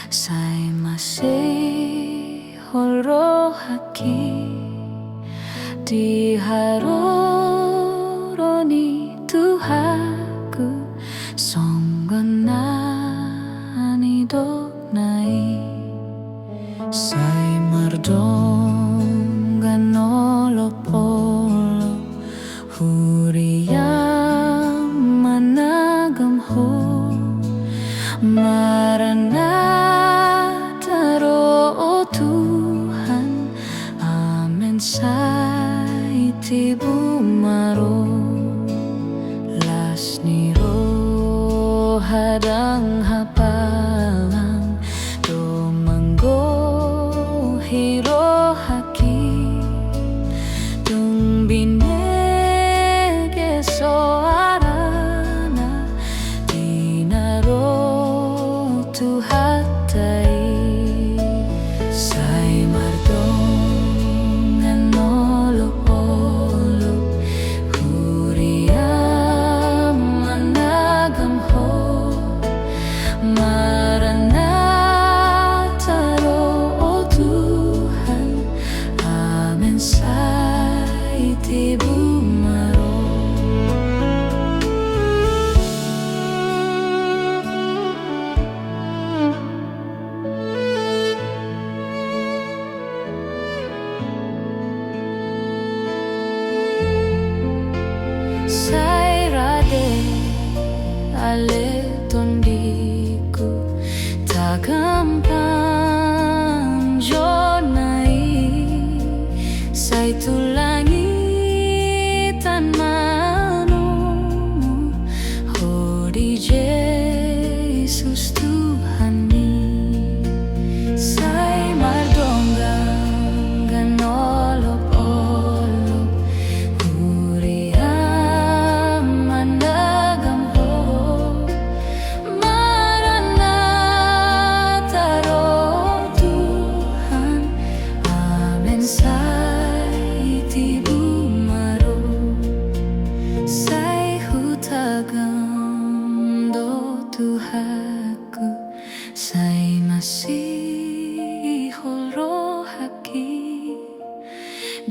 Say masih horohaki di haroroni tuhaku songgonani doknai say mardongan olopolo huriyam managamho Maranatha roh Tuhan amin say tibu maro las niro hadang hapalang domanggo hiro haki tung binege soarana dinaro tuhatai say mardongan olok-olok huriyam managamho Maranatha roh Tuhan amin say tibu maro say rade ale tondiku tagampang jonai say tulangitan mano hodi Jesus Tuhani say mardonggan olok-olok huriyam managamho Maranatha roh Tuhan amin say tibu maro say hutagam do tuhaku say masih horohaki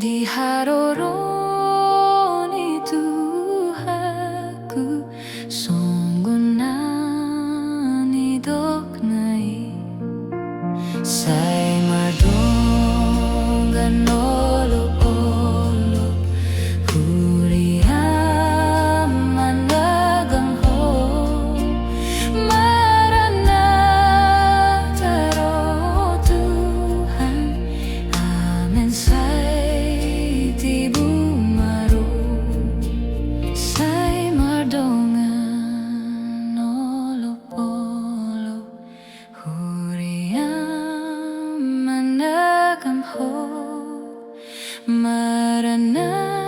di haroroni tuhaku songgonani doknai say mardongan olok-olok huriyam managamho Maranatha roh Tuhan amin say tibu maro say mardongan olok-olok huriyam managamho Maranatha